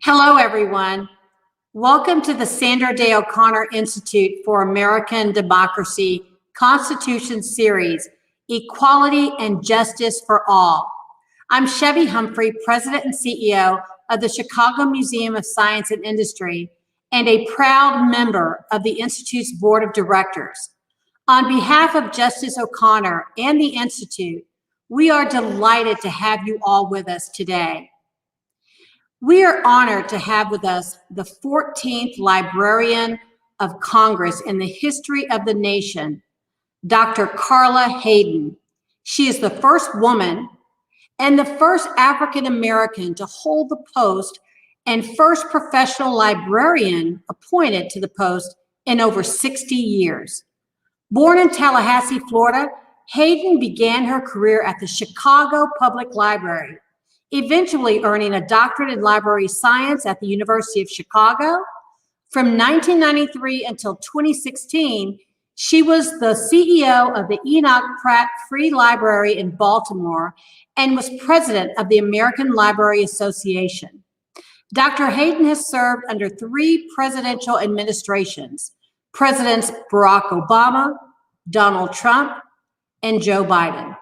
Hello, everyone. Welcome to the Sandra Day O'Connor Institute for American Democracy Constitution Series, Equality and Justice for All. I'm Chevy Humphrey, President and CEO of the Chicago Museum of Science and Industry, and a proud member of the Institute's Board of Directors. On behalf of Justice O'Connor and the Institute, we are delighted to have you all with us today. We are honored to have with us the 14th Librarian of Congress in the history of the nation, Dr. Carla Hayden. She is the first woman and the first African American to hold the post and first professional librarian appointed to the post in over 60 years. Born in Tallahassee, Florida, Hayden began her career at the Chicago Public Library, eventually earning a doctorate in library science at the University of Chicago. From 1993 until 2016, she was the CEO of the Enoch Pratt Free Library in Baltimore and was president of the American Library Association. Dr. Hayden has served under 3 presidential administrations: Presidents Barack Obama, Donald Trump, and Joe Biden.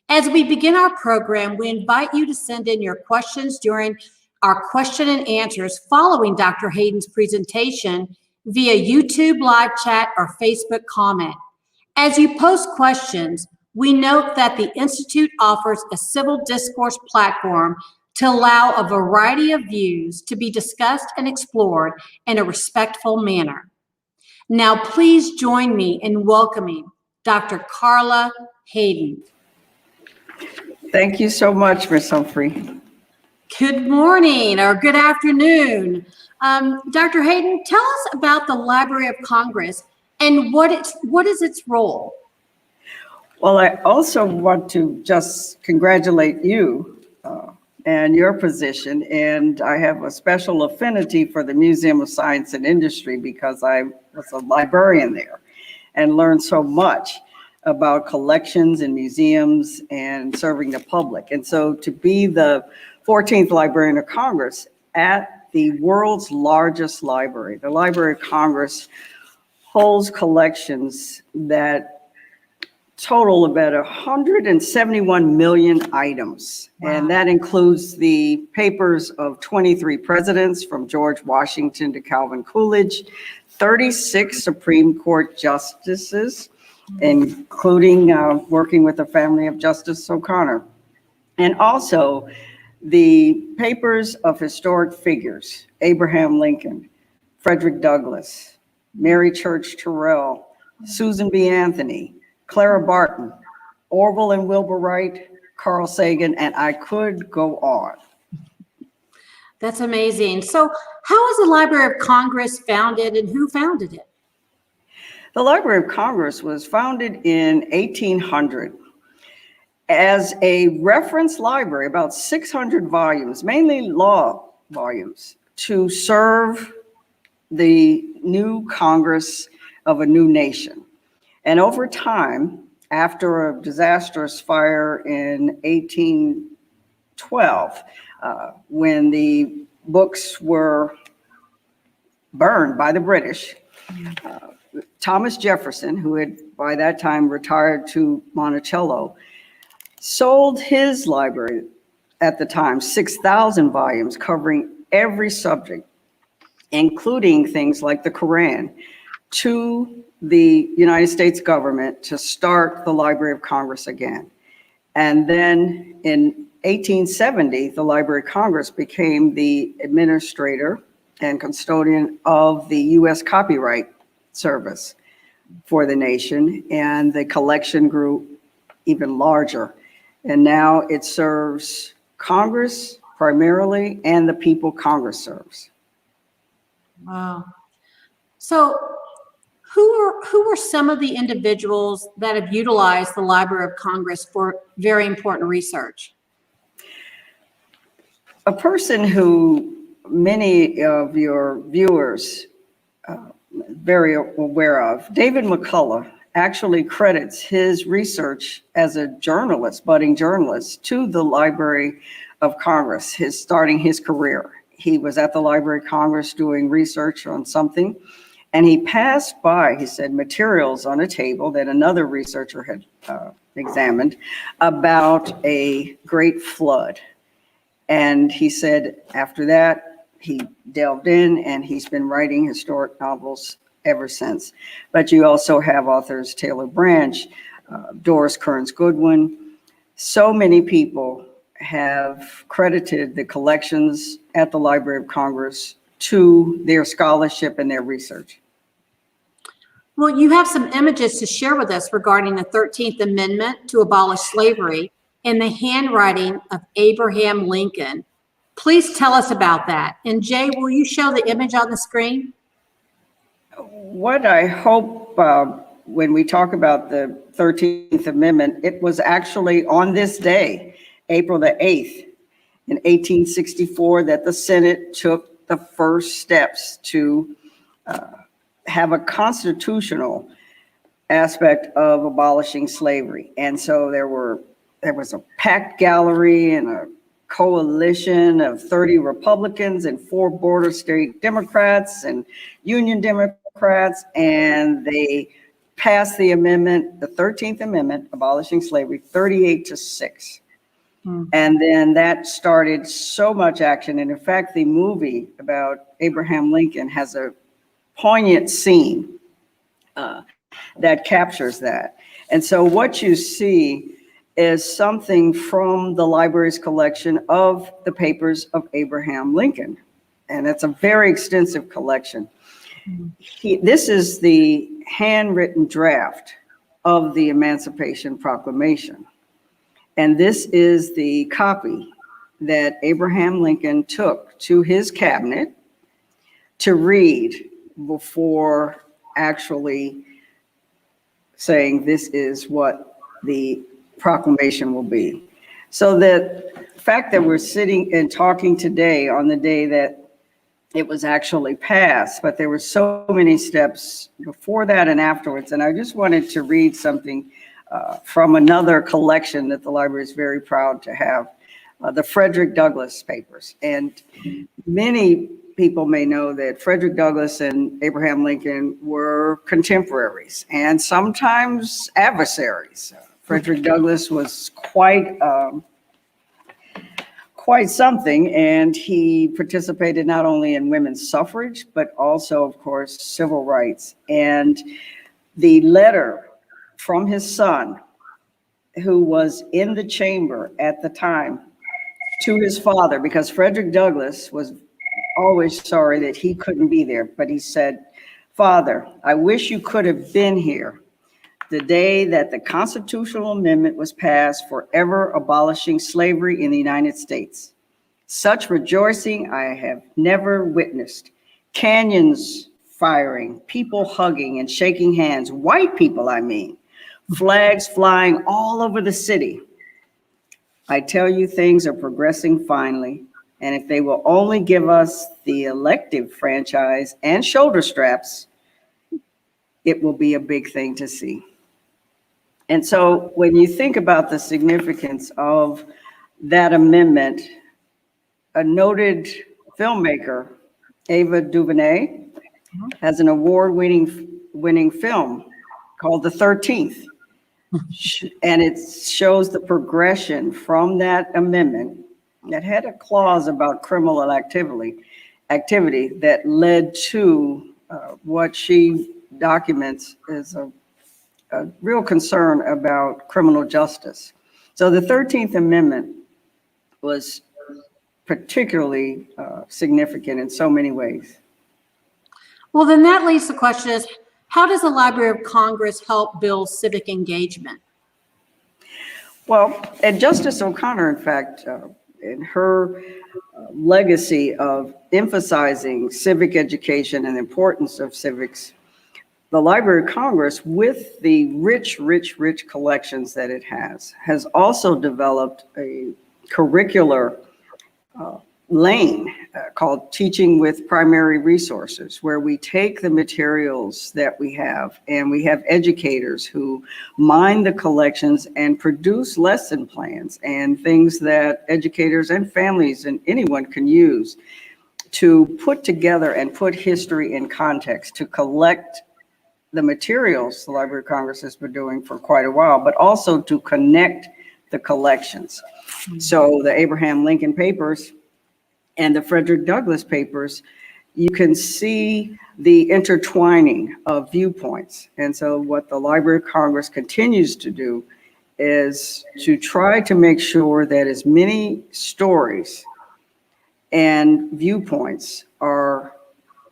As we begin our program, we invite you to send in your questions during our question and answers following Dr. Hayden's presentation via YouTube live chat or Facebook comment. As you post questions, we note that the Institute offers a civil discourse platform to allow a variety of views to be discussed and explored in a respectful manner. Now, please join me in welcoming Dr. Carla Hayden. Thank you so much, Ms. Humphrey. Good morning or good afternoon. Dr. Hayden, tell us about the Library of Congress and what is its role? Well, I also want to just congratulate you and your position. And I have a special affinity for the Museum of Science and Industry because I was a librarian there and learned so much about collections and museums and serving the public. And so to be the 14th Librarian of Congress at the world's largest library, the Library of Congress holds collections that total about 171 million items. Wow. And that includes the papers of 23 presidents from George Washington to Calvin Coolidge, 36 Supreme Court justices, including working with the family of Justice O'Connor, and also the papers of historic figures: Abraham Lincoln, Frederick Douglass, Mary Church Terrell, Susan B. Anthony, Clara Barton, Orville and Wilbur Wright, Carl Sagan, and I could go on. That's amazing. So how was the Library of Congress founded and who founded it? The Library of Congress was founded in 1800 as a reference library, about 600 volumes, mainly law volumes, to serve the new Congress of a new nation. And over time, after a disastrous fire in 1812, when the books were burned by the British, Thomas Jefferson, who had by that time retired to Monticello, sold his library at the time, 6,000 volumes covering every subject, including things like the Quran, to the United States government to start the Library of Congress again. And then in 1870, the Library of Congress became the administrator and custodian of the U.S. Copyright Service for the nation, and the collection grew even larger. And now it serves Congress primarily and the people Congress serves. Wow. So who are some of the individuals that have utilized the Library of Congress for very important research? A person who many of your viewers very aware of, David McCullough, actually credits his research as a journalist, budding journalist, to the Library of Congress, starting his career. he was at the Library of Congress doing research on something, and he passed by, he said, materials on a table that another researcher had examined about a great flood. And he said after that, he delved in and he's been writing historic novels ever since. But you also have authors Taylor Branch, Doris Kearns Goodwin. So many people have credited the collections at the Library of Congress to their scholarship and their research. Well, you have some images to share with us regarding the 13th Amendment to abolish slavery in the handwriting of Abraham Lincoln. Please tell us about that. And Jay, will you show the image on the screen? What I hope when we talk about the 13th Amendment, it was actually on this day, April the 8th, in 1864, that the Senate took the first steps to have a constitutional aspect of abolishing slavery. And so there was a packed gallery and a coalition of 30 Republicans and 4 border state Democrats and Union Democrats, and they passed the amendment, the 13th Amendment, abolishing slavery, 38-6. And then that started so much action. And in fact, the movie about Abraham Lincoln has a poignant scene that captures that. And so what you see is something from the library's collection of the papers of Abraham Lincoln. And it's a very extensive collection. This is the handwritten draft of the Emancipation Proclamation. And this is the copy that Abraham Lincoln took to his cabinet to read before actually saying this is what the proclamation will be. So the fact that we're sitting and talking today on the day that it was actually passed, but there were so many steps before that and afterwards. And I just wanted to read something from another collection that the library is very proud to have, the Frederick Douglass papers. And many people may know that Frederick Douglass and Abraham Lincoln were contemporaries and sometimes adversaries. Frederick Douglass was quite something, and he participated not only in women's suffrage, but also, of course, civil rights. And the letter from his son, who was in the chamber at the time, to his father, because Frederick Douglass was always sorry that he couldn't be there, but he said, "Father, I wish you could have been here the day that the constitutional amendment was passed forever abolishing slavery in the United States. Such rejoicing I have never witnessed. Canyons firing, people hugging and shaking hands, white people, I mean, flags flying all over the city. I tell you, things are progressing finely, and if they will only give us the elective franchise and shoulder straps, it will be a big thing to see." And so when you think about the significance of that amendment, a noted filmmaker, Ava DuVernay, has an award-winning film called The 13th. And it shows the progression from that amendment that had a clause about criminal activity that led to what she documents as a real concern about criminal justice. So the 13th Amendment was particularly significant in so many ways. Well, then that leads to the question is, how does the Library of Congress help build civic engagement? Well, and Justice O'Connor, in fact, in her legacy of emphasizing civic education and the importance of civics, the Library of Congress, with the rich collections that it has also developed a curricular lane called Teaching with Primary Resources, where we take the materials that we have and we have educators who mine the collections and produce lesson plans and things that educators and families and anyone can use. to put together and put history in context, to collect the materials the Library of Congress has been doing for quite a while, but also to connect the collections. So the Abraham Lincoln papers and the Frederick Douglass papers, you can see the intertwining of viewpoints. And so what the Library of Congress continues to do is to try to make sure that as many stories and viewpoints are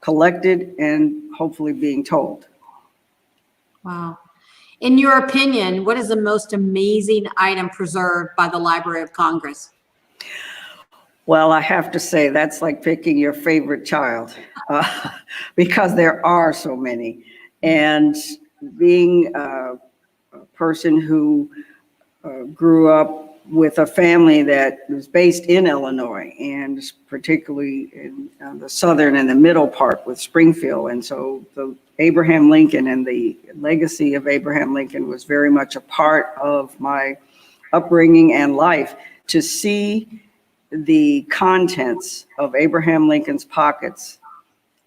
collected and hopefully being told. Wow. In your opinion, what is the most amazing item preserved by the Library of Congress? Well, I have to say that's like picking your favorite child because there are so many. And being a person who grew up with a family that was based in Illinois, and particularly in the southern and the middle part with Springfield. And so the Abraham Lincoln and the legacy of Abraham Lincoln was very much a part of my upbringing and life. To see the contents of Abraham Lincoln's pockets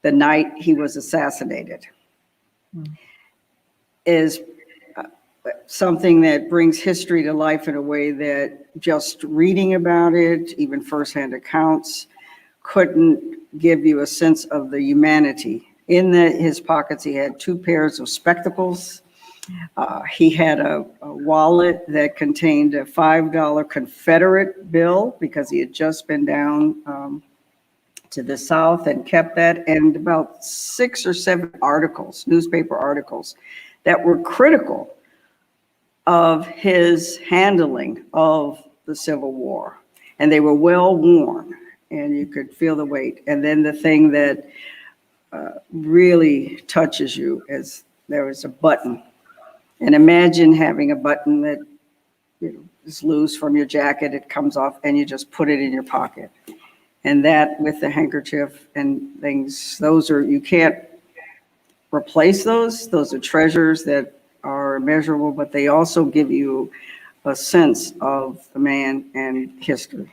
the night he was assassinated is something that brings history to life in a way that just reading about it, even firsthand accounts, couldn't give you a sense of the humanity. In his pockets, he had 2 pairs of spectacles. He had a wallet that contained a $5 Confederate bill because he had just been down to the South and kept that, and about 6 or 7 articles, newspaper articles, that were critical of his handling of the Civil War. And they were well worn, and you could feel the weight. And then the thing that really touches you is there was a button. And imagine having a button that is loose from your jacket, it comes off, and you just put it in your pocket. And that with the handkerchief and things, those are, you can't replace those. Those are treasures that are immeasurable, but they also give you a sense of the man and history.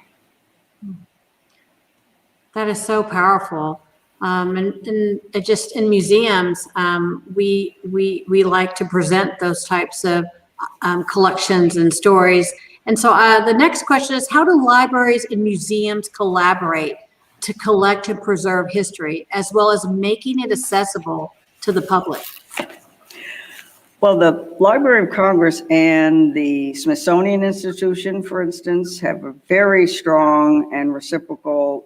That is so powerful. And just in museums, we like to present those types of collections and stories. And so the next question is, how do libraries and museums collaborate to collect and preserve history, as well as making it accessible to the public? Well, the Library of Congress and the Smithsonian Institution, for instance, have a very strong and reciprocal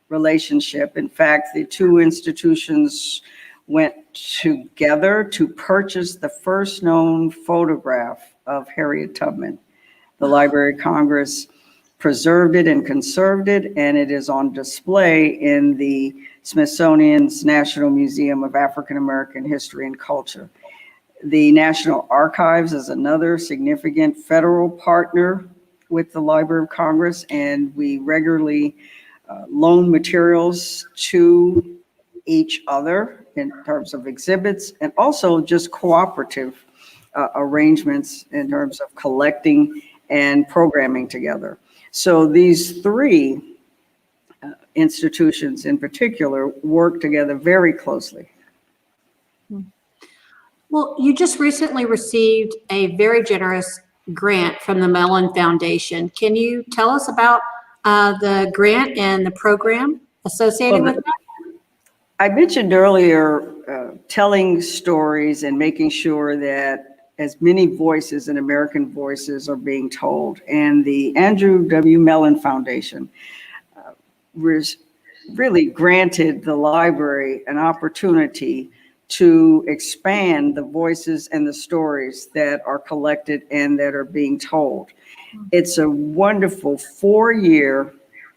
relationship. In fact, the 2 institutions went together to purchase the first known photograph of Harriet Tubman. The Library of Congress preserved it and conserved it, and it is on display in the Smithsonian's National Museum of African American History and Culture. The National Archives is another significant federal partner with the Library of Congress, and we regularly loan materials to each other in terms of exhibits, and also just cooperative arrangements in terms of collecting and programming together. So these 3 institutions in particular work together very closely. Well, you just recently received a very generous grant from the Mellon Foundation. Can you tell us about the grant and the program associated with that? I mentioned earlier telling stories and making sure that as many voices and American voices are being told. And the Andrew W. Mellon Foundation really granted the library an opportunity to expand the voices and the stories that are collected and that are being told. It's a wonderful 4-year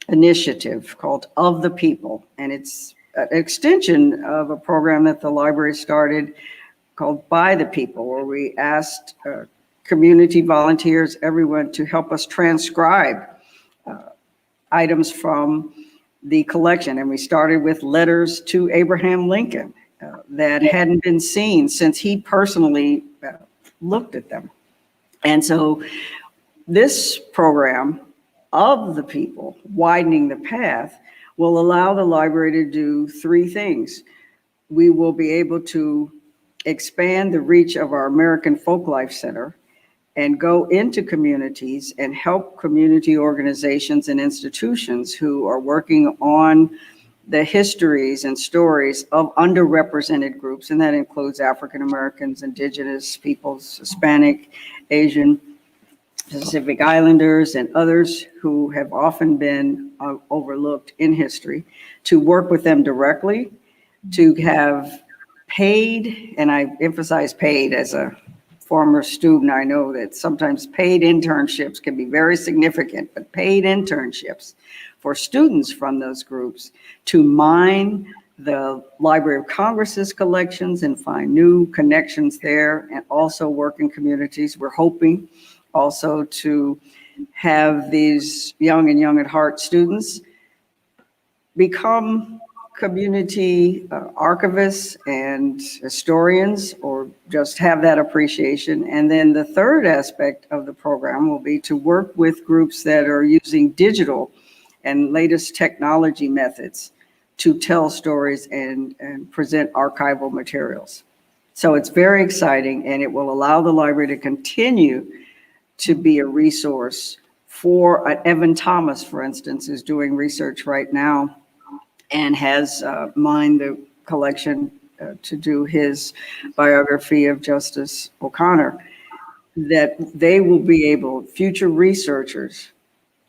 initiative called Of the People, and it's an extension of a program that the library started called By the People, where we asked community volunteers, everyone, to help us transcribe items from the collection. And we started with letters to Abraham Lincoln that hadn't been seen since he personally looked at them. And so this program, Of the People, Widening the Path, will allow the library to do three things. We will be able to expand the reach of our American Folklife Center and go into communities and help community organizations and institutions who are working on the histories and stories of underrepresented groups, and that includes African Americans, Indigenous peoples, Hispanic, Asian, Pacific Islanders, and others who have often been overlooked in history, to work with them directly, to have paid, and I emphasize paid as a former student, I know that sometimes paid internships can be very significant, but paid internships for students from those groups to mine the Library of Congress's collections and find new connections there, and also work in communities. We're hoping also to have these young and young at heart students become community archivists and historians, or just have that appreciation. And then the third aspect of the program will be to work with groups that are using digital and latest technology methods to tell stories and present archival materials. So it's very exciting, and it will allow the library to continue to be a resource for Evan Thomas, for instance, is doing research right now and has mined the collection to do his biography of Justice O'Connor, that they will be able, future researchers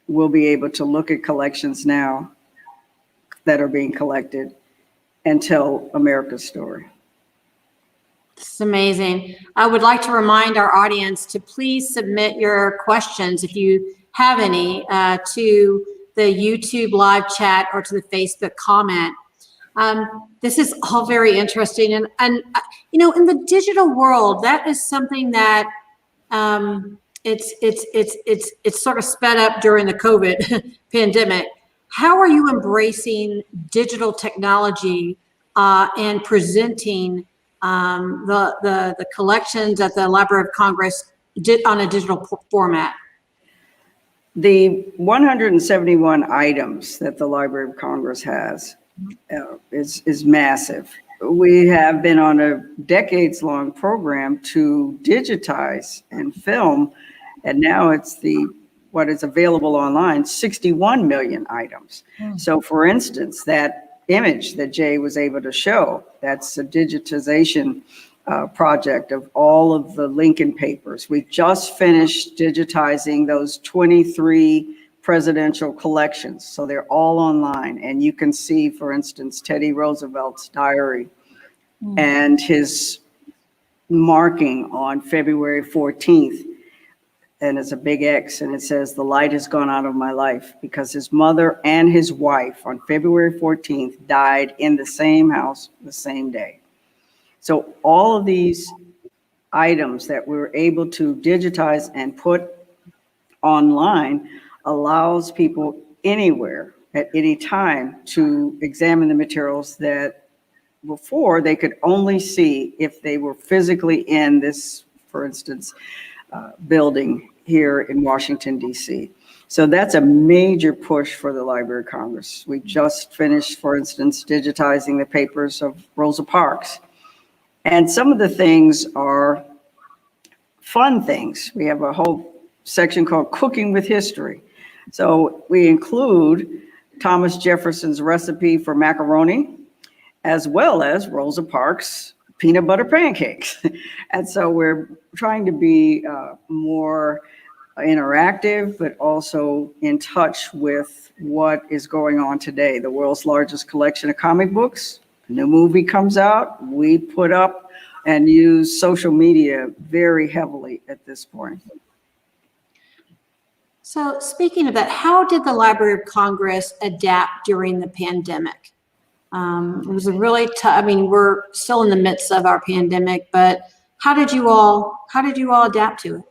will be able to look at collections now that are being collected and tell America's story. It's amazing. I would like to remind our audience to please submit your questions, if you have any, to the YouTube live chat or to the Facebook comment. This is all very interesting. And you know, in the digital world, that is something that it's sort of sped up during the COVID pandemic. How are you embracing digital technology and presenting the collections at the Library of Congress on a digital format? The 171 items that the Library of Congress has is massive. We have been on a decades-long program to digitize and film, and now it's what is available online, 61 million items. So for instance, that image that Jay was able to show, that's a digitization project of all of the Lincoln papers. We just finished digitizing those 23 presidential collections. So they're all online, and you can see, for instance, Teddy Roosevelt's diary and his marking on February 14th. And it's a big X, and it says, "The light has gone out of my life," because his mother and his wife on February 14th died in the same house the same day. So all of these items that we're able to digitize and put online allows people anywhere at any time to examine the materials that before they could only see if they were physically in this, for instance, building here in Washington, D.C. So that's a major push for the Library of Congress. We just finished, for instance, digitizing the papers of Rosa Parks. And some of the things are fun things. We have a whole section called Cooking with History. So we include Thomas Jefferson's recipe for macaroni, as well as Rosa Parks' peanut butter pancakes. And so we're trying to be more interactive, but also in touch with what is going on today. The world's largest collection of comic books, a new movie comes out, we put up and use social media very heavily at this point. So speaking of that, how did the Library of Congress adapt during the pandemic? It was a really tough, I mean, we're still in the midst of our pandemic, but how did you all adapt to it?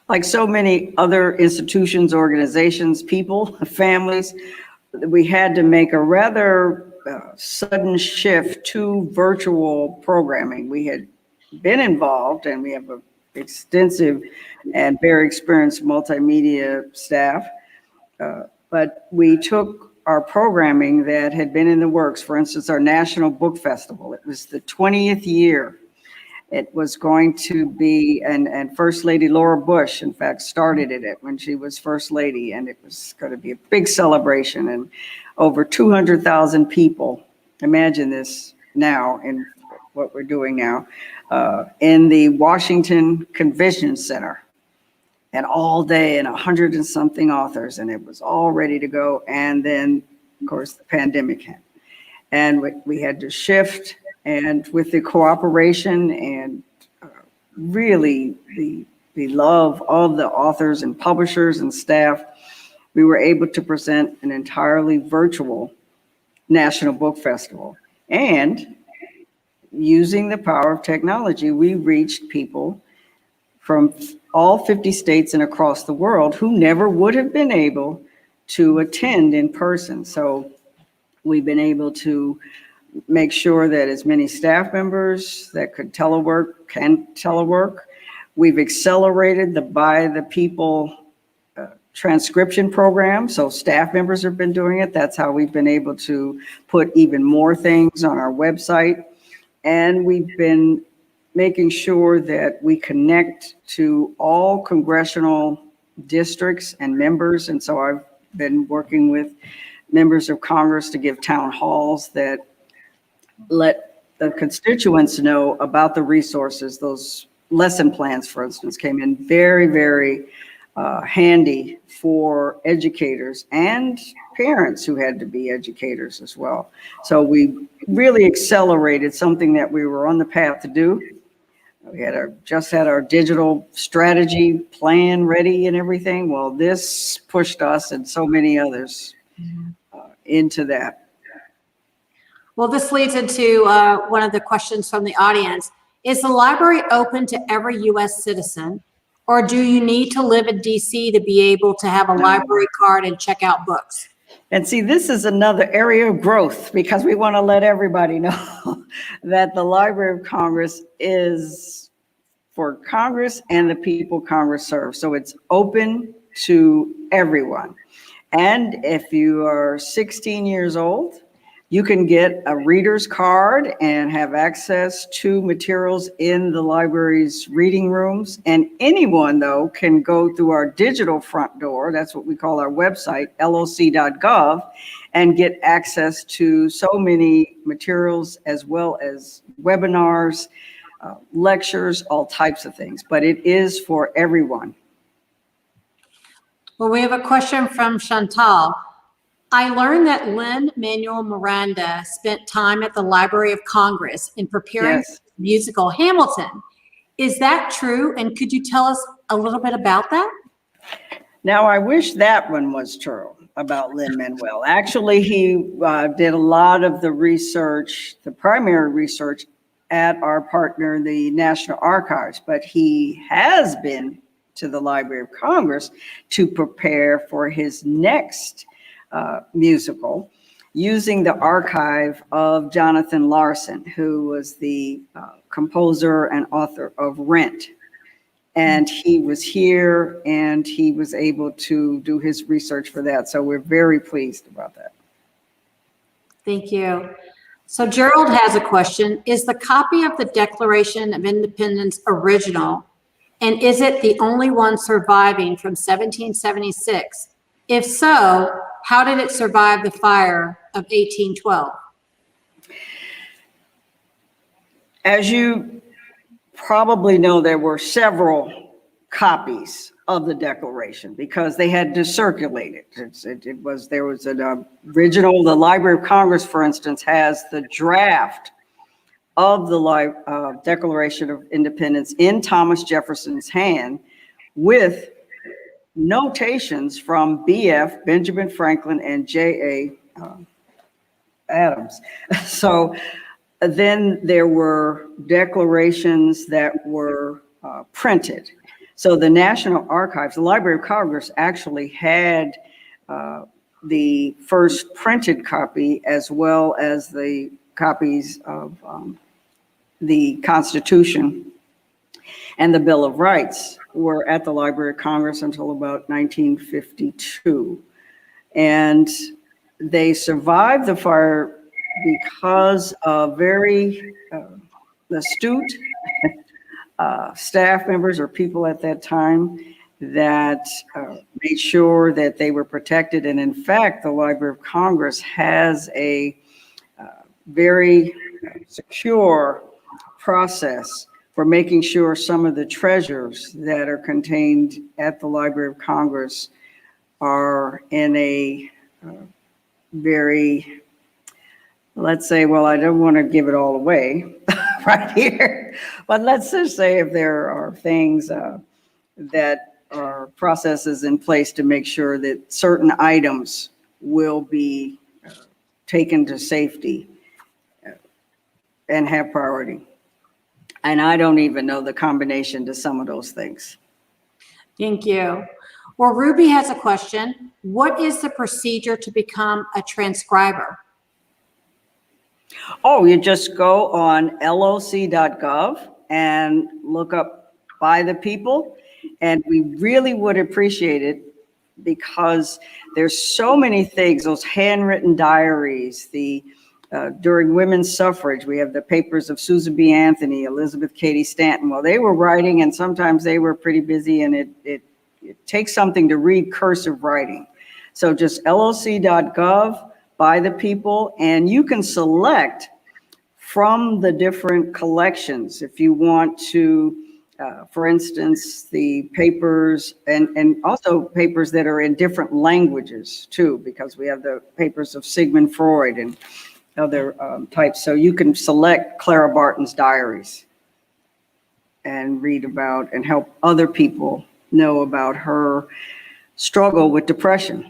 Like so many other institutions, organizations, people, families, we had to make a rather sudden shift to virtual programming. We had been involved, and we have an extensive and very experienced multimedia staff, but we took our programming that had been in the works. For instance, our National Book Festival. It was the 20th year. It was going to be, and First Lady Laura Bush, in fact, started it when she was First Lady, and it was going to be a big celebration, and over 200,000 people. Imagine this now in what we're doing now, in the Washington Convention Center, and all day, and 100 and something authors, and it was all ready to go. And then, of course, the pandemic hit, and we had to shift. And with the cooperation and really the love of the authors and publishers and staff, we were able to present an entirely virtual National Book Festival. And using the power of technology, we reached people from all 50 states and across the world who never would have been able to attend in person. So we've been able to make sure that as many staff members that could telework can telework. We've accelerated the By the People transcription program, so staff members have been doing it. That's how we've been able to put even more things on our website. And we've been making sure that we connect to all congressional districts and members. And so I've been working with members of Congress to give town halls that let the constituents know about the resources. Those lesson plans, for instance, came in very, very handy for educators and parents who had to be educators as well. So we really accelerated something that we were on the path to do. We had just had our digital strategy plan ready and everything. Well, this pushed us and so many others into that. Well, this leads into one of the questions from the audience. Is the library open to every U.S. citizen, or do you need to live in D.C. to be able to have a library card and check out books? And see, this is another area of growth, because we want to let everybody know that the Library of Congress is for Congress and the people Congress serves. So it's open to everyone. And if you are 16 years old, you can get a reader's card and have access to materials in the library's reading rooms. And anyone, though, can go through our digital front door, that's what we call our website, loc.gov, and get access to so many materials, as well as webinars, lectures, all types of things. But it is for everyone. Well, we have a question from Chantal. I learned that Lin-Manuel Miranda spent time at the Library of Congress in preparing Yes. the musical Hamilton. Is that true? And could you tell us a little bit about that? Now, I wish that one was true about Lin-Manuel. Actually, he did a lot of the research, the primary research, at our partner, the National Archives, but he has been to the Library of Congress to prepare for his next musical, using the archive of Jonathan Larson, who was the composer and author of Rent. And he was here and he was able to do his research for that. So we're very pleased about that. Thank you. So Gerald has a question. Is the copy of the Declaration of Independence original? And is it the only one surviving from 1776? If so, how did it survive the fire of 1812? As you probably know, there were several copies of the Declaration because they had to circulate it. There was an original, the Library of Congress, for instance, has the draft of the Declaration of Independence in Thomas Jefferson's hand with notations from BF, Benjamin Franklin, and J.A. Adams. So then there were declarations that were printed. So the National Archives, the Library of Congress, actually had the first printed copy, as well as the copies of the Constitution and the Bill of Rights were at the Library of Congress until about 1952. And They survived the fire because of very astute staff members or people at that time that made sure that they were protected. And in fact, the Library of Congress has a very secure process for making sure some of the treasures that are contained at the Library of Congress are in a very, let's say, well, I don't want to give it all away right here, but let's just say if there are things that are processes in place to make sure that certain items will be taken to safety and have priority. And I don't even know the combination to some of those things. Thank you. Well, Ruby has a question. What is the procedure to become a transcriber? Oh, you just go on loc.gov and look up by the people. And we really would appreciate it because there's so many things, those handwritten diaries, during women's suffrage, we have the papers of Susan B. Anthony, Elizabeth Cady Stanton. Well, they were writing and sometimes they were pretty busy, and it takes something to read cursive writing. So just loc.gov, by the people, and you can select from the different collections if you want to, for instance, the papers and also papers that are in different languages too, because we have the papers of Sigmund Freud and other types. So you can select Clara Barton's diaries and read about and help other people know about her struggle with depression.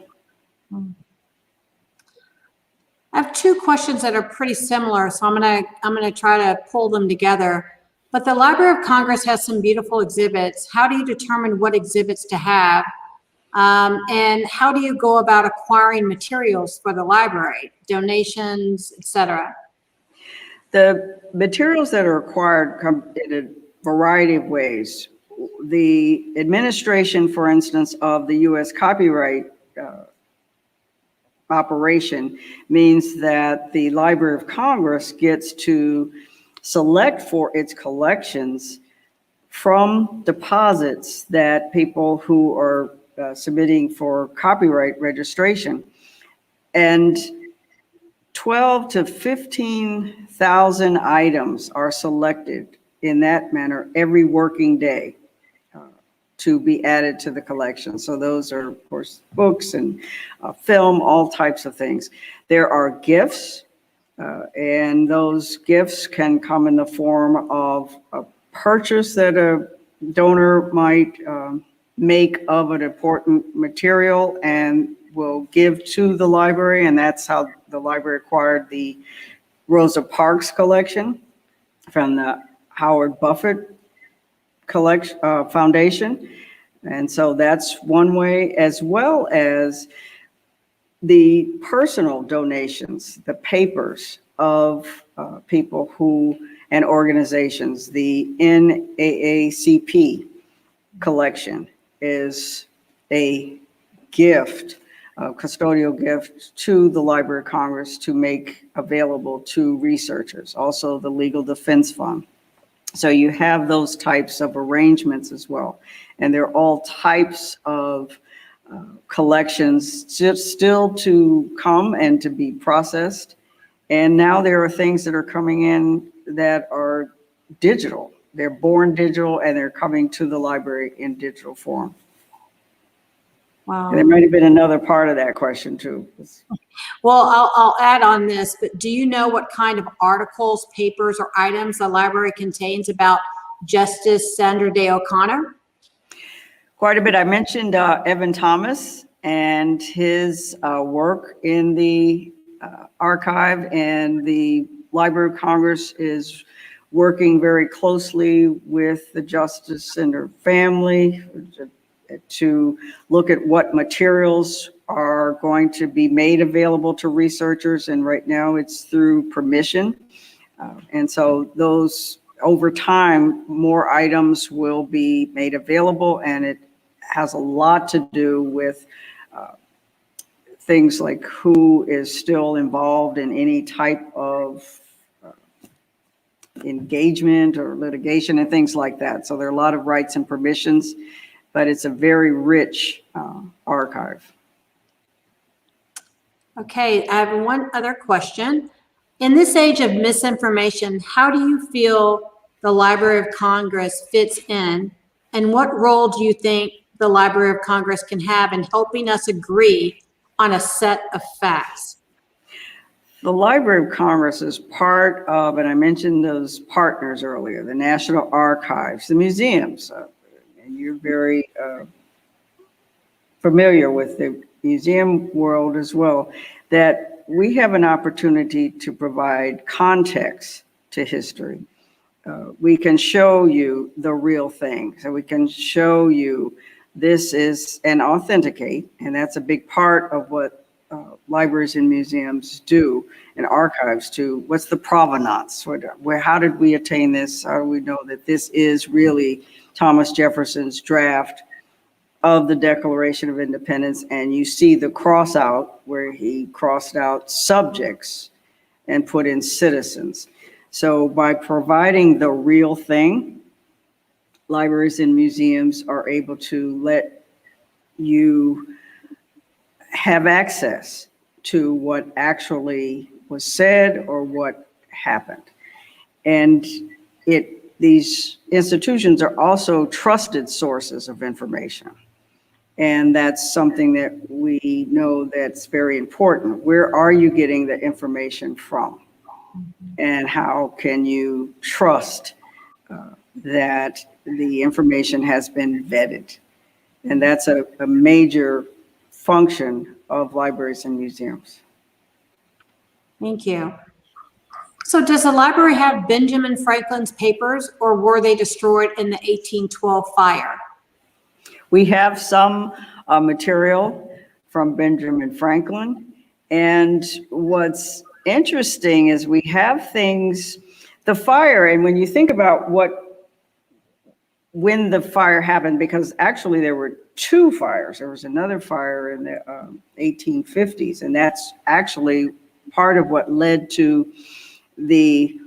I have two questions that are pretty similar, so I'm gonna try to pull them together. But the Library of Congress has some beautiful exhibits. How do you determine what exhibits to have? And how do you go about acquiring materials for the library, donations, etc.? The materials that are acquired come in a variety of ways. The administration, for instance, of the U.S. copyright operation means that the Library of Congress gets to select for its collections from deposits that people who are submitting for copyright registration. And 12 to 15,000 items are selected in that manner every working day to be added to the collection. So those are, of course, books and film, all types of things. There are gifts, and those gifts can come in the form of a purchase that a donor might make of an important material and will give to the library. And that's how the library acquired the Rosa Parks collection from the Howard Buffett collection foundation. And so that's one way, as well as the personal donations, the papers of people who, and organizations. The NAACP collection is a gift, a custodial gift to the Library of Congress to make available to researchers. Also the Legal Defense Fund. So you have those types of arrangements as well. And they're all types of collections still to come and to be processed. And now there are things that are coming in that are digital. They're born digital and they're coming to the library in digital form. Wow. And there might have been another part of that question too. Well, I'll add on this, but do you know what kind of articles, papers, or items the library contains about Justice Sandra Day O'Connor? Quite a bit. I mentioned Evan Thomas and his work in the archive, and the Library of Congress is working very closely with the justice and her family to look at what materials are going to be made available to researchers. And right now it's through permission. And so those, over time, more items will be made available, and it has a lot to do with things like who is still involved in any type of engagement or litigation and things like that. So there are a lot of rights and permissions, but it's a very rich archive. Okay, I have one other question. In this age of misinformation, how do you feel the Library of Congress fits in? And what role do you think the Library of Congress can have in helping us agree on a set of facts? The Library of Congress is part of, and I mentioned those partners earlier, the National Archives, the museums, and you're very familiar with the museum world as well, that we have an opportunity to provide context to history. We can show you the real thing. So we can show you this is, and authenticate, and that's a big part of what libraries and museums do, and archives too. What's the provenance? How did we attain this? How do we know that this is really Thomas Jefferson's draft of the Declaration of Independence? And you see the cross out where he crossed out subjects and put in citizens. So by providing the real thing, libraries and museums are able to let you have access to what actually was said or what happened. And these institutions are also trusted sources of information. And that's something that we know that's very important. Where are you getting the information from? And how can you trust that the information has been vetted? And that's a major function of libraries and museums. Thank you. So does the library have Benjamin Franklin's papers, or were they destroyed in the 1812 fire? We have some material from Benjamin Franklin. And what's interesting is we have things, the fire, and when you think about when the fire happened, because actually there were two fires. There was another fire in the 1850s, and that's actually part of what led to the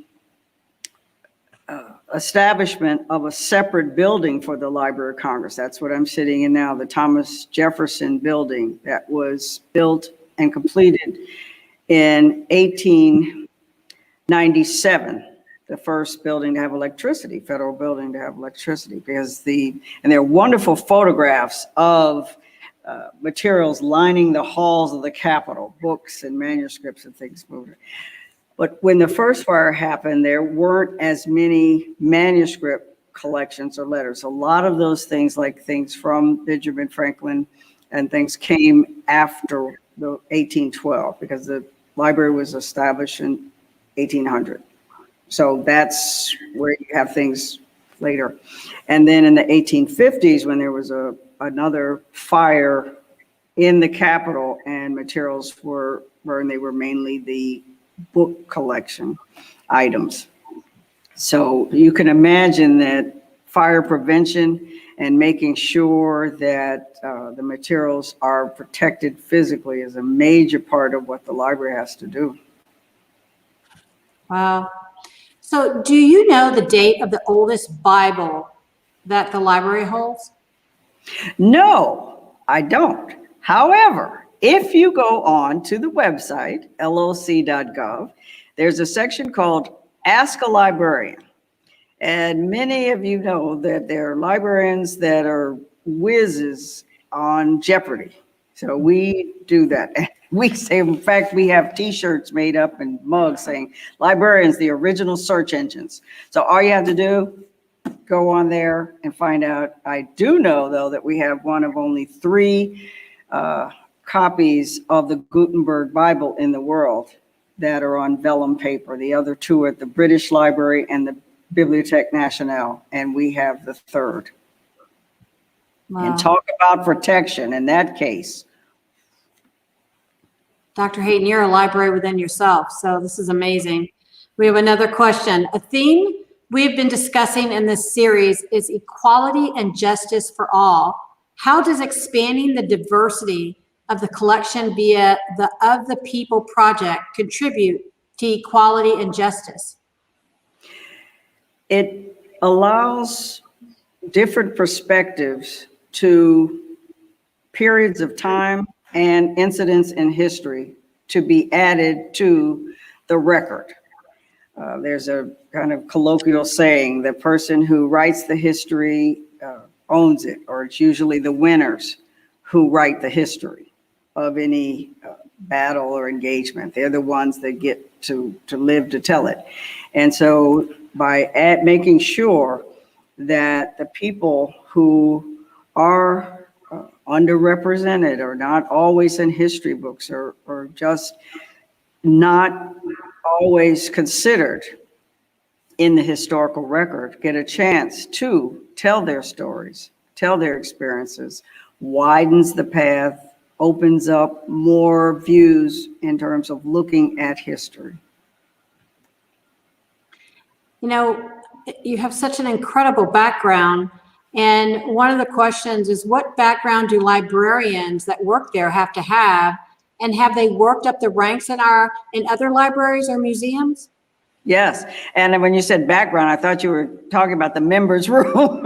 establishment of a separate building for the Library of Congress. That's what I'm sitting in now, the Thomas Jefferson building that was built and completed in 1897. The first building to have electricity, federal building to have electricity, because and there are wonderful photographs of materials lining the halls of the Capitol, books and manuscripts and things moving. But when the first fire happened, there weren't as many manuscript collections or letters. A lot of those things, like things from Benjamin Franklin and things, came after the 1812, because the library was established in 1800. So that's where you have things later. And then in the 1850s, when there was another fire in the Capitol and materials were burned, they were mainly the book collection items. So you can imagine that fire prevention and making sure that the materials are protected physically is a major part of what the library has to do. Wow. So do you know the date of the oldest Bible that the library holds? No, I don't. However, if you go on to the website, loc.gov, there's a section called Ask a Librarian. And many of you know that there are librarians that are whizzes on Jeopardy. So we do that. We say, in fact, we have t-shirts made up and mugs saying, librarians, the original search engines. So all you have to do, go on there and find out. I do know, though, that we have one of only 3 copies of the Gutenberg Bible in the world that are on vellum paper. The other 2 are at the British Library and the Bibliothèque Nationale, and we have the 3rd. Wow. And talk about protection in that case. Dr. Hayden, you're a library within yourself, so this is amazing. We have another question. A theme we've been discussing in this series is equality and justice for all. How does expanding the diversity of the collection via the Of the People project contribute to equality and justice? It allows different perspectives to periods of time and incidents in history to be added to the record. There's a kind of colloquial saying, the person who writes the history owns it, or it's usually the winners who write the history of any battle or engagement. They're the ones that get to live to tell it. And so by making sure that the people who are underrepresented or not always in history books or just not always considered in the historical record get a chance to tell their stories, tell their experiences, widens the path, opens up more views in terms of looking at history. You know, you have such an incredible background. And one of the questions is, what background do librarians that work there have to have? And have they worked up the ranks in other libraries or museums? Yes, and when you said background, I thought you were talking about the members' room.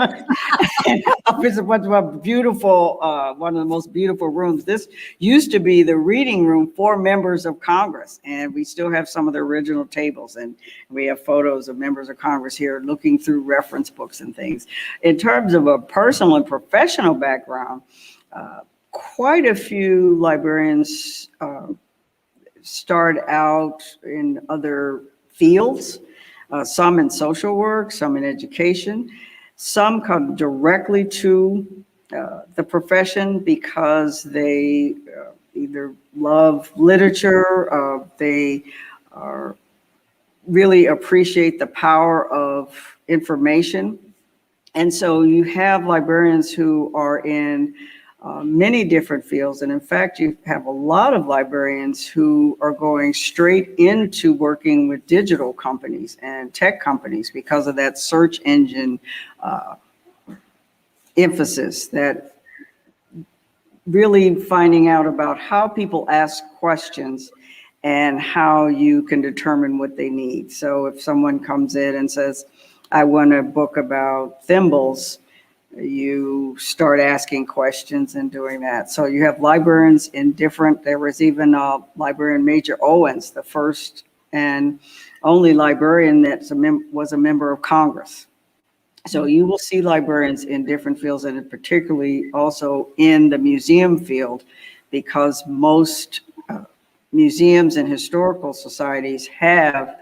It's a beautiful, one of the most beautiful rooms. This used to be the reading room for members of Congress, and we still have some of the original tables, and we have photos of members of Congress here looking through reference books and things. In terms of a personal and professional background, quite a few librarians start out in other fields, some in social work, some in education. Some come directly to the profession because they either love literature, they really appreciate the power of information. And so you have librarians who are in many different fields. And in fact, you have a lot of librarians who are going straight into working with digital companies and tech companies because of that search engine emphasis, that really finding out about how people ask questions and how you can determine what they need. So if someone comes in and says, I want a book about thimbles, you start asking questions and doing that. So you have librarians in different, there was even a librarian, Major Owens, the first and only librarian that was a member of Congress. So you will see librarians in different fields, and particularly also in the museum field, because most museums and historical societies have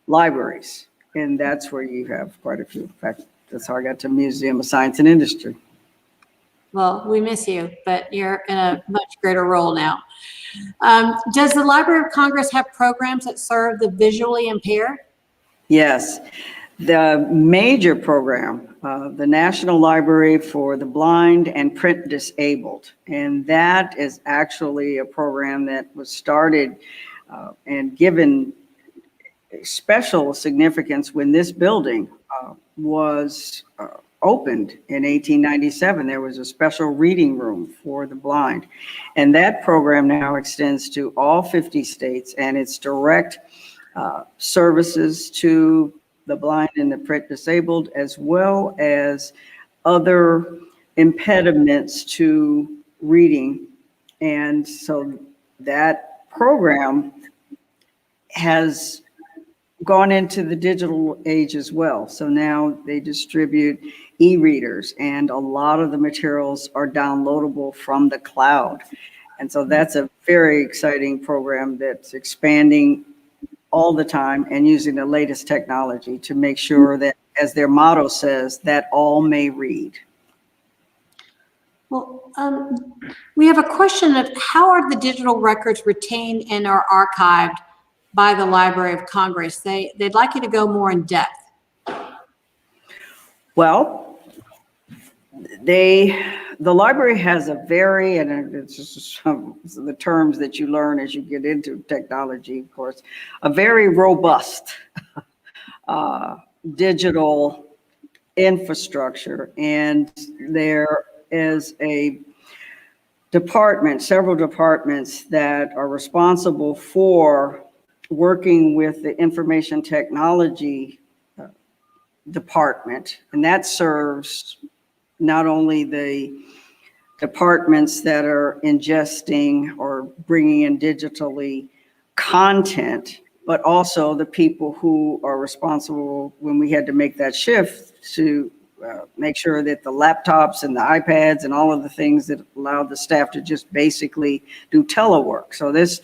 libraries, and that's where you have quite a few. In fact, that's how I got to Museum of Science and Industry. Well, we miss you, but you're in a much greater role now. Does the Library of Congress have programs that serve the visually impaired? Yes. The major program, the National Library for the Blind and Print Disabled, and that is actually a program that was started and given special significance when this building was opened in 1897. There was a special reading room for the blind. And that program now extends to all 50 states, and it's direct services to the blind and the print disabled, as well as other impediments to reading. And so that program has gone into the digital age as well. So now they distribute e-readers, and a lot of the materials are downloadable from the cloud. And so that's a very exciting program that's expanding all the time and using the latest technology to make sure that, as their motto says, that all may read. Well, we have a question of how are the digital records retained and are archived by the Library of Congress? They'd like you to go more in depth. Well, the library has a very, and it's just the terms that you learn as you get into technology, of course, a very robust digital infrastructure. And there is a several departments that are responsible for working with the information technology department, and that serves not only the departments that are ingesting or bringing in digitally content, but also the people who are responsible when we had to make that shift to make sure that the laptops and the iPads and all of the things that allowed the staff to just basically do telework. So this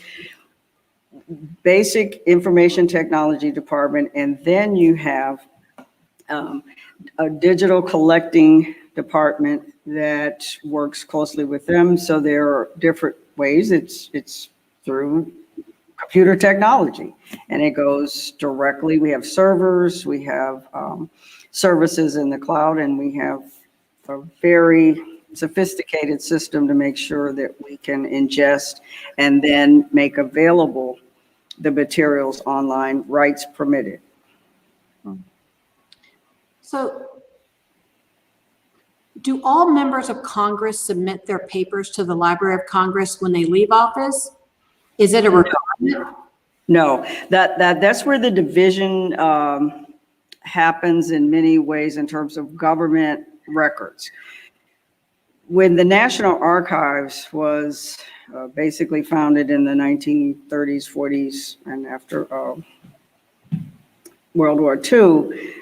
basic information technology department, and then you have a digital collecting department that works closely with them. So there are different ways. It's through computer technology, and it goes directly. We have servers, we have services in the cloud, and we have a very sophisticated system to make sure that we can ingest and then make available the materials online, rights permitted. So do all members of Congress submit their papers to the Library of Congress when they leave office? Is it a requirement? No, that's where the division happens in many ways in terms of government records. When the National Archives was basically founded in the 1930s, 40s, and after World War II,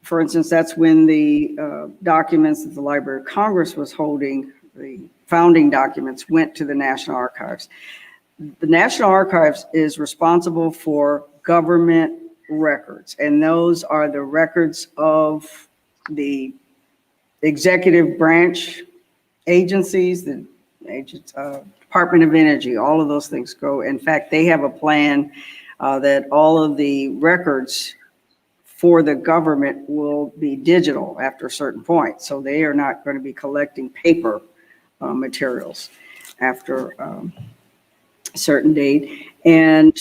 for instance, that's when the documents that the Library of Congress was holding, the founding documents, went to the National Archives. The National Archives is responsible for government records, and those are the records of the executive branch agencies, the Department of Energy, all of those things go. In fact, they have a plan that all of the records for the government will be digital after a certain point. So they are not going to be collecting paper materials after a certain date. And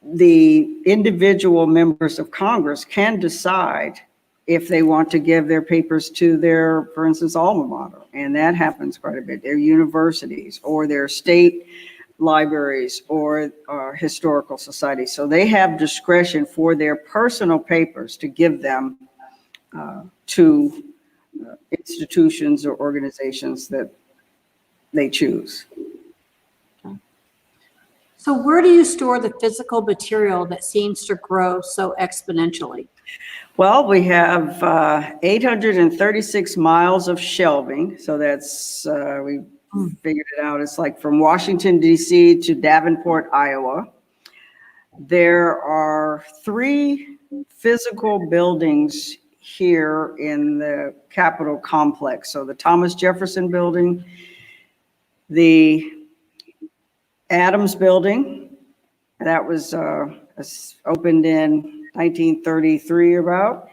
the individual members of Congress can decide if they want to give their papers to their, for instance, alma mater. And that happens quite a bit. Their universities or their state libraries or historical societies. So they have discretion for their personal papers to give them to institutions or organizations that they choose. So where do you store the physical material that seems to grow so exponentially? Well, we have 836 miles of shelving. So that's, we figured it out. It's like from Washington, D.C. to Davenport, Iowa. There are 3 physical buildings here in the Capitol complex. So the Thomas Jefferson Building, the Adams Building, that was opened in 1933 about,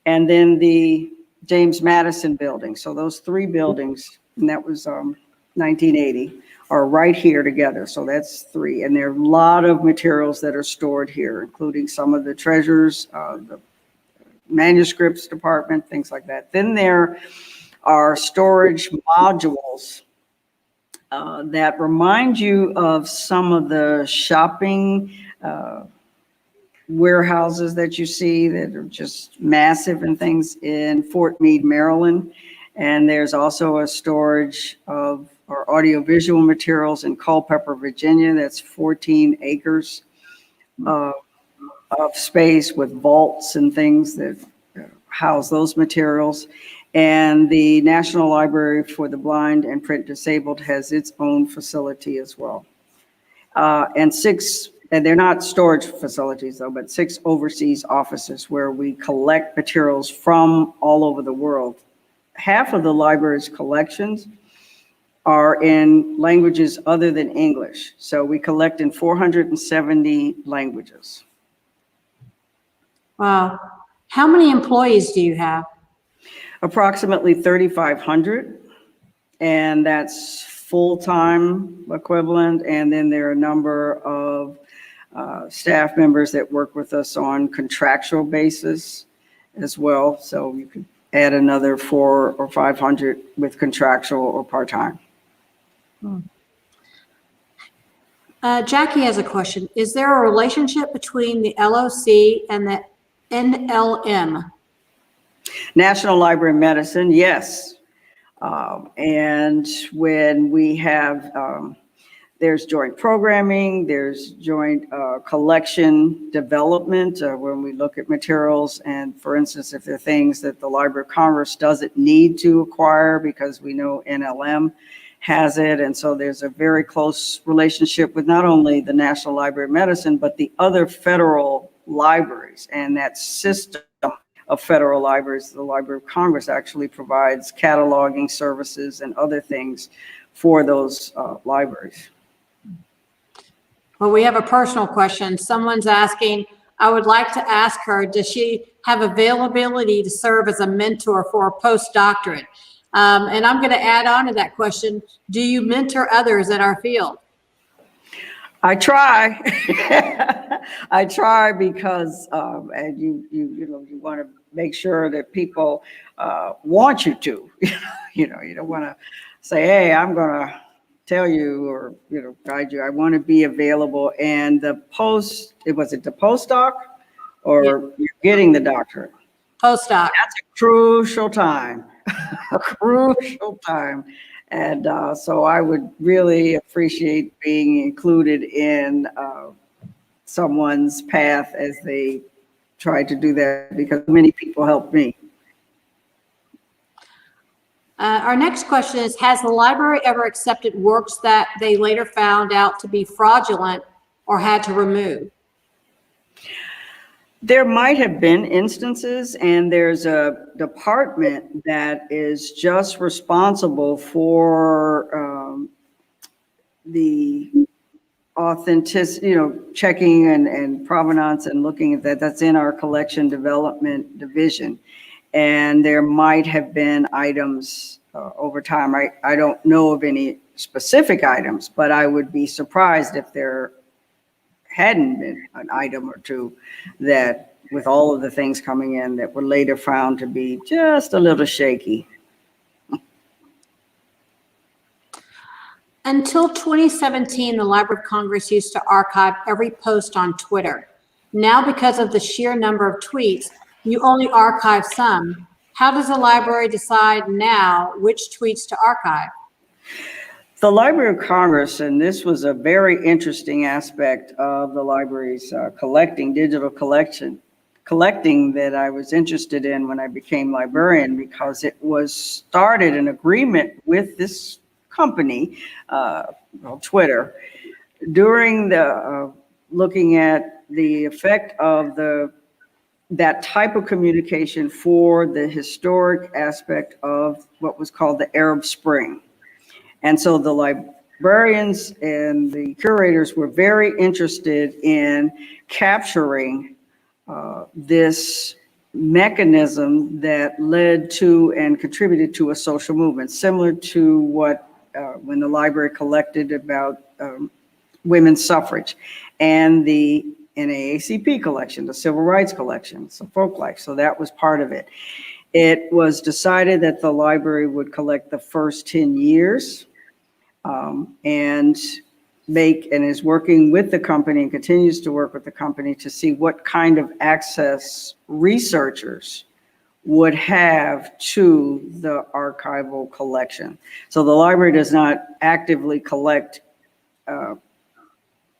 and then the James Madison Building. So those 3 buildings, and that was 1980, are right here together. So that's 3, and there are a lot of materials that are stored here, including some of the treasures, the manuscripts department, things like that. Then there are storage modules that remind you of some of the shopping warehouses that you see that are just massive and things in Fort Meade, Maryland. And there's also a storage of our audiovisual materials in Culpeper, Virginia. That's 14 acres of space with vaults and things that house those materials. And the National Library for the Blind and Print Disabled has its own facility as well. And they're not storage facilities though, but 6 overseas offices where we collect materials from all over the world. Half of the library's collections are in languages other than English. So we collect in 470 languages. Wow. How many employees do you have? Approximately 3,500, and that's full-time equivalent. And then there are a number of staff members that work with us on contractual basis as well. So you could add another 400 or 500 with contractual or part-time. Jackie has a question. Is there a relationship between the LOC and the NLM? National Library of Medicine, yes. And when we have, there's joint programming, there's joint collection development when we look at materials. And for instance, if there are things that the Library of Congress doesn't need to acquire because we know NLM has it. And so there's a very close relationship with not only the National Library of Medicine, but the other federal libraries. And that system of federal libraries, the Library of Congress actually provides cataloging services and other things for those libraries. Well, we have a personal question. Someone's asking, I would like to ask her, does she have availability to serve as a mentor for a postdoctorate? And I'm going to add on to that question. Do you mentor others in our field? I try. I try because, and you want to make sure that people want you to. You don't want to say, hey, I'm going to tell you or guide you. I want to be available. And the was it the postdoc or you're getting the doctorate? Postdoc. That's a crucial time. A crucial time. And so I would really appreciate being included in someone's path as they try to do that, because many people helped me. Our next question is, has the library ever accepted works that they later found out to be fraudulent or had to remove? There might have been instances, and there's a department that is just responsible for the authenticity, checking and provenance and looking at that. That's in our collection development division. And there might have been items over time. I don't know of any specific items, but I would be surprised if there hadn't been an item or two that, with all of the things coming in, that were later found to be just a little shaky. Until 2017, the Library of Congress used to archive every post on Twitter. Now, because of the sheer number of tweets, you only archive some. How does the library decide now which tweets to archive? The Library of Congress, and this was a very interesting aspect of the library's digital collecting that I was interested in when I became librarian, because it was started in agreement with this company, Twitter, during the looking at the effect of that type of communication for the historic aspect of what was called the Arab Spring. And so the librarians and the curators were very interested in capturing this mechanism that led to and contributed to a social movement, similar to what when the library collected about women's suffrage, and the NAACP collection, the civil rights collection, so folk life. So that was part of it. It was decided that the library would collect the first 10 years and is working with the company and continues to work with the company to see what kind of access researchers would have to the archival collection. So the library does not actively collect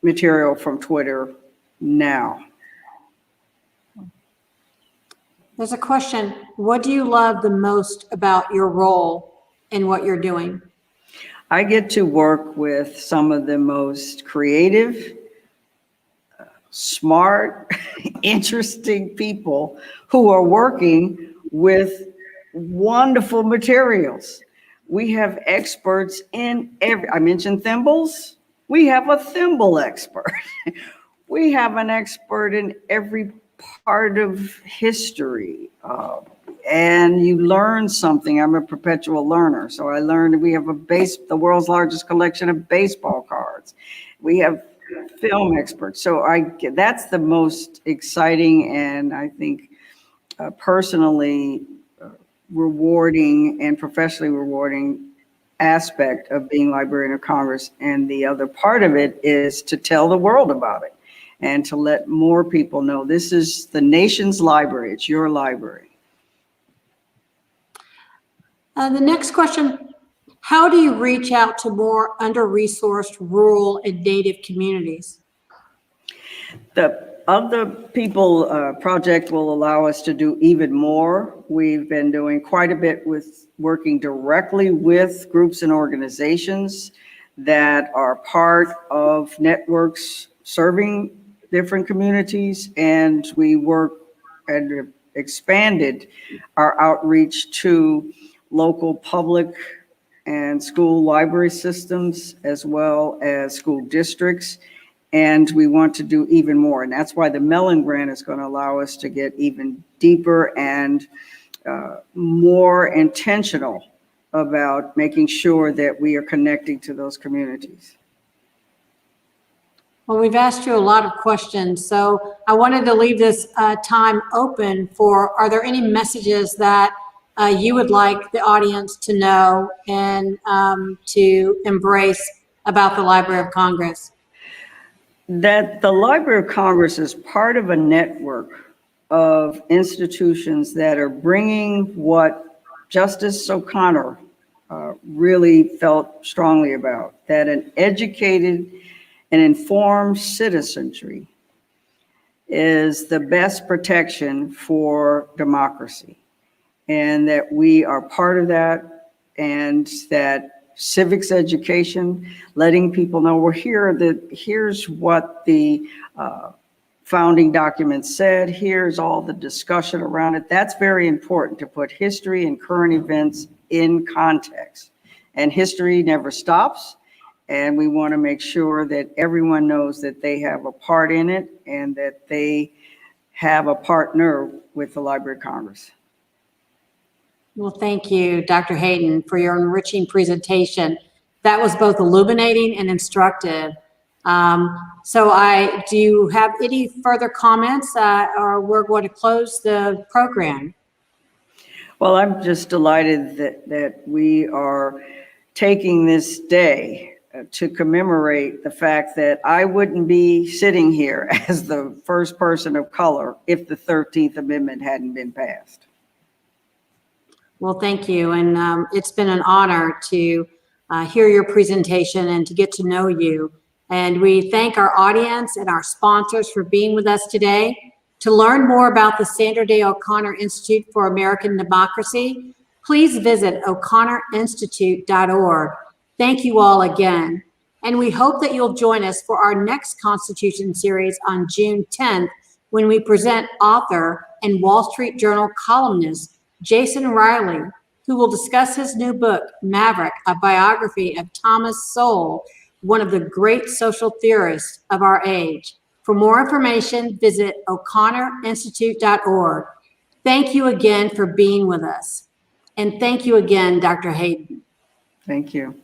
material from Twitter now. There's a question. What do you love the most about your role in what you're doing? I get to work with some of the most creative, smart, interesting people who are working with wonderful materials. We have experts in I mentioned thimbles. We have a thimble expert. We have an expert in every part of history. And you learn something. I'm a perpetual learner. So I learned we have the world's largest collection of baseball cards. We have film experts. So that's the most exciting and I think personally rewarding and professionally rewarding aspect of being Librarian of Congress. And the other part of it is to tell the world about it and to let more people know this is the nation's library. It's your library. The next question, how do you reach out to more under-resourced rural and Native communities? The Other People project will allow us to do even more. We've been doing quite a bit with working directly with groups and organizations that are part of networks serving different communities, and we work and have expanded our outreach to local public and school library systems as well as school districts. And we want to do even more. And that's why the Mellon grant is going to allow us to get even deeper and more intentional about making sure that we are connecting to those communities. Well, we've asked you a lot of questions, so I wanted to leave this time open for, are there any messages that you would like the audience to know and to embrace about the Library of Congress? That the Library of Congress is part of a network of institutions that are bringing what Justice O'Connor really felt strongly about, that an educated and informed citizenry is the best protection for democracy, and that we are part of that, and that civics education, letting people know we're here, that here's what the founding documents said, here's all the discussion around it. That's very important, to put history and current events in context. And history never stops, and we want to make sure that everyone knows that they have a part in it and that they have a partner with the Library of Congress. Well, thank you, Dr. Hayden, for your enriching presentation. That was both illuminating and instructive. Do you have any further comments, or we're going to close the program? Well, I'm just delighted that we are taking this day to commemorate the fact that I wouldn't be sitting here as the first person of color if the 13th Amendment hadn't been passed. Well, thank you. And it's been an honor to hear your presentation and to get to know you. And we thank our audience and our sponsors for being with us today. To learn more about the Sandra Day O'Connor Institute for American Democracy, please visit o'connorinstitute.org. Thank you all again. And we hope that you'll join us for our next Constitution series on June 10th, when we present author and Wall Street Journal columnist Jason Riley, who will discuss his new book, Maverick, a biography of Thomas Sowell, one of the great social theorists of our age. For more information, visit o'connorinstitute.org. Thank you again for being with us. And thank you again, Dr. Hayden. Thank you.